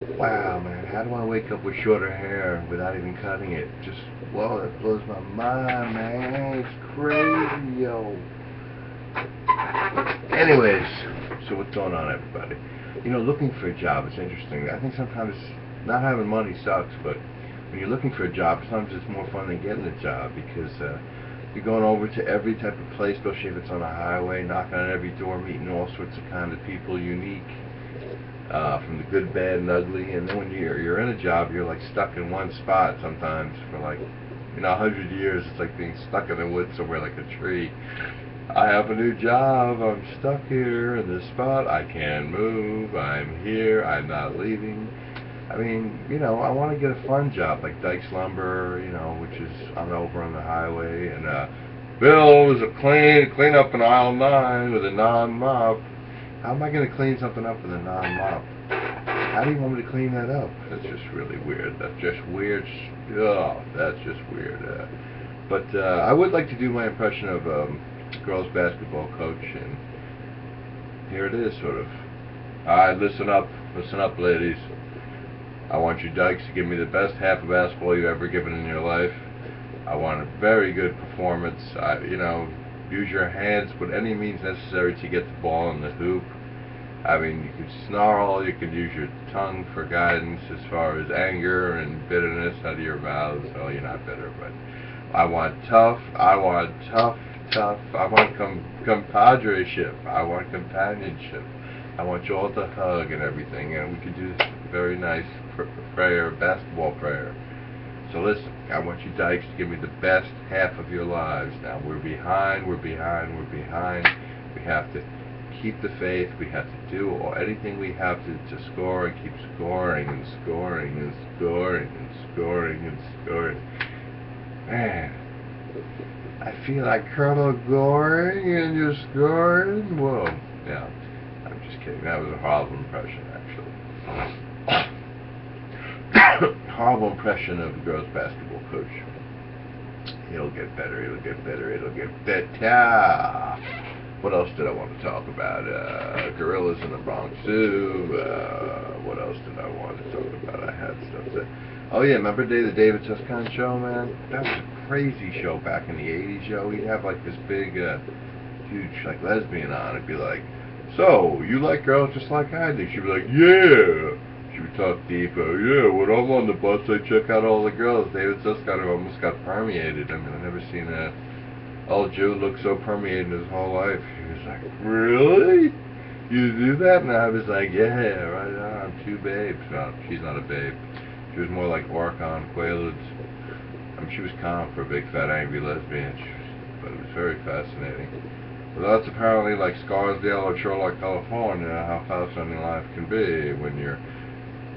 Wow, man, how do I wake up with shorter hair without even cutting it? Just, whoa, that blows my mind, man. It's crazy, yo. Anyways, so what's going on, everybody? Looking for a job is interesting. I think sometimes not having money sucks, but when you're looking for a job, sometimes it's more fun than getting a job because you're going over to every type of place, especially if it's on a highway, knocking on every door, meeting all sorts of kind of people, unique, from the good, bad, and ugly. And then when you're in a job, you're like stuck in one spot sometimes for like 100 years. It's like being stuck in the woods somewhere like a tree. I have a new job. I'm stuck here in this spot. I can't move. I'm here. I'm not leaving. I mean, I want to get a fun job like Dyke's Lumber, which is over on the highway, and Bill is a clean up in aisle 9 with a non-mop. How am I going to clean something up with a non-mop? How do you want me to clean that up? That's just really weird. That's just weird. Oh, that's just weird. But I would like to do my impression of girls basketball coach, and here it is, sort of. All right, listen up, ladies. I want you Dykes to give me the best half of basketball you've ever given in your life. I want a very good performance. Use your hands, put any means necessary to get the ball in the hoop. I mean, you could snarl, you could use your tongue for guidance as far as anger and bitterness out of your mouths. Oh, you're not bitter, but I want tough. I want tough, tough. I want compadreship. I want companionship. I want you all to hug and everything, and we could do this very nice prayer, basketball prayer. So listen, I want you Dykes to give me the best half of your lives. Now we're behind, we're behind, we're behind. We have to keep the faith. We have to do anything we have to score and keep scoring and scoring and scoring and scoring and scoring. Man, I feel like Colonel Goring and you're scoring. Whoa, yeah, I'm just kidding. That was a horrible impression, actually. Horrible impression of the girls' basketball coach. It'll get better. It'll get better. It'll get better. What else did I want to talk about? Gorillas in the Bronx Zoo. What else did I want to talk about? I had stuff to. Oh yeah, remember the David Susskind show, man? That was a crazy show back in the '80s. Yo, he'd have like this big, huge like lesbian on. It'd be like, so you like girls just like I do? She'd be like, yeah. She would talk deep. Yeah, when I'm on the bus, I check out all the girls. David Susskind almost got permeated. I mean, I've never seen a old Jew look so permeated in his whole life. He was like, really? You do that? And I was like, yeah, right on. Two babes. No, she's not a babe. She was more like Barcan, Quaaludes. I mean, she was calm for a big, fat, angry lesbian. But it was very fascinating. Well, that's apparently like Scarsdale or Sherlock, California, how fascinating life can be when you're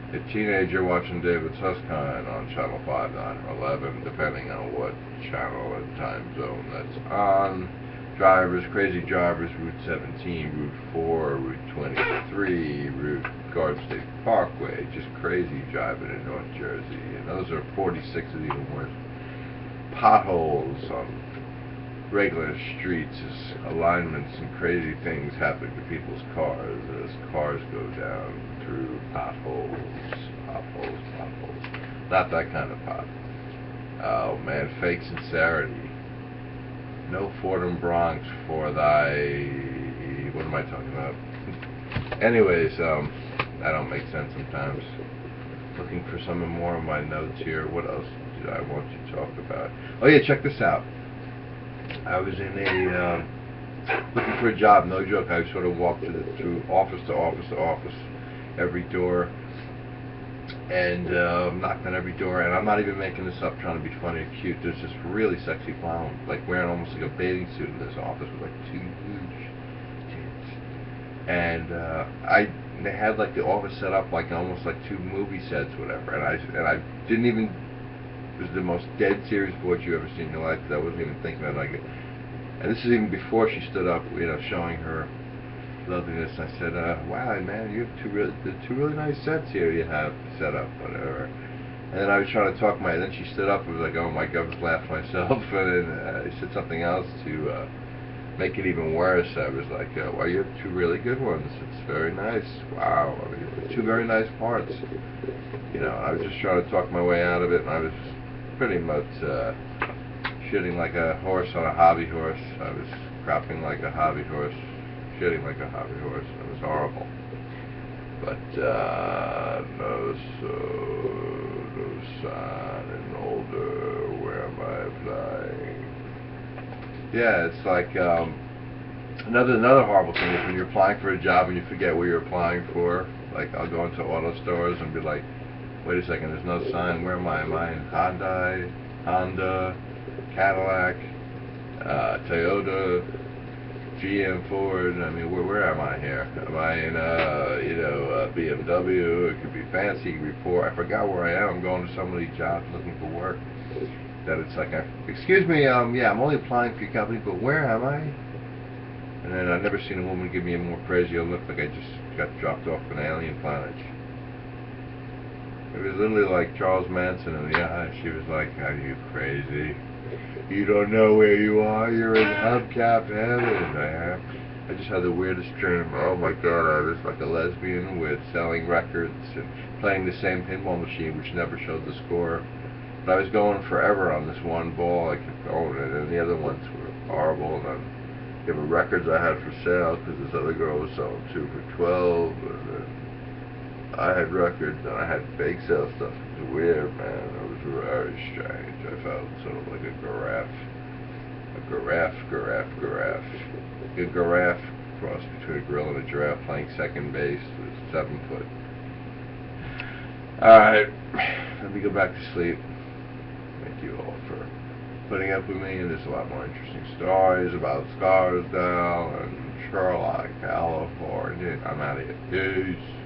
a teenager watching David Susskind on Channel 5, 9, or 11, depending on what channel and time zone that's on. Drivers, crazy drivers, Route 17, Route 4, Route 23, Route Garden State Parkway, just crazy driving in North Jersey. And those are 46 is even worse. Potholes on regular streets as alignments and crazy things happen to people's cars as cars go down through potholes. Not that kind of pot. Oh man, fake sincerity. No Fordham Bronx for thy. What am I talking about? Anyways, that don't make sense sometimes. Looking for some more of my notes here. What else did I want to talk about? Oh yeah, check this out. I was in looking for a job, no joke. I sort of walked through office to office to office, every door, and knocked on every door. And I'm not even making this up, trying to be funny or cute. There's this really sexy clown, like wearing almost like a bathing suit in this office with like two huge tits. And they had like the office set up like almost like two movie sets, whatever. And I didn't even. It was the most dead serious voice you ever seen in your life. Because I wasn't even thinking about it like it. And this is even before she stood up, showing her loveliness. I said, wow, man, you have two really nice sets here you have set up, whatever. And then I was trying to talk then she stood up and was like, oh my God, I was laughing myself. And then I said something else to make it even worse, I was like, well, you have two really good ones. It's very nice. Wow. I mean, two very nice parts. You know, I was just trying to talk my way out of it, and I was pretty much shitting like a horse on a hobby horse. I was crapping like a hobby horse, shitting like a hobby horse. It was horrible. But no sun and older, where am I flying? Yeah, it's like another horrible thing is when you're applying for a job and you forget what you're applying for. Like, I'll go into auto stores and be like, wait a second, there's no sign. Where am I? Am I in Hyundai, Honda, Cadillac, Toyota, GM, Ford? I mean, where am I here? Am I in BMW? It could be fancy, it could be poor. I forgot where I am. I'm going to so many jobs looking for work that it's like, excuse me, yeah, I'm only applying for your company, but where am I? And then I've never seen a woman give me a more crazy look, like I just got dropped off an alien planet. It was literally like Charles Manson in the eye. She was like, are you crazy? You don't know where you are? You're in hubcap heaven. I just had the weirdest dream. Oh my god, I was like a lesbian with selling records and playing the same pinball machine which never showed the score. But I was going forever on this one ball. I kept going, and the other ones were horrible. And then there were records I had for sale because this other girl was selling 2 for $12. And then I had records and I had bake sale stuff. It was weird, man. It was very strange. I felt sort of like a giraffe. A giraffe cross between a gorilla and a giraffe playing second base with 7 foot. Alright, let me go back to sleep. Thank you all for putting up with me, and there's a lot more interesting stories about Scarsdale and Sherlock, California. I'm out of here. Peace.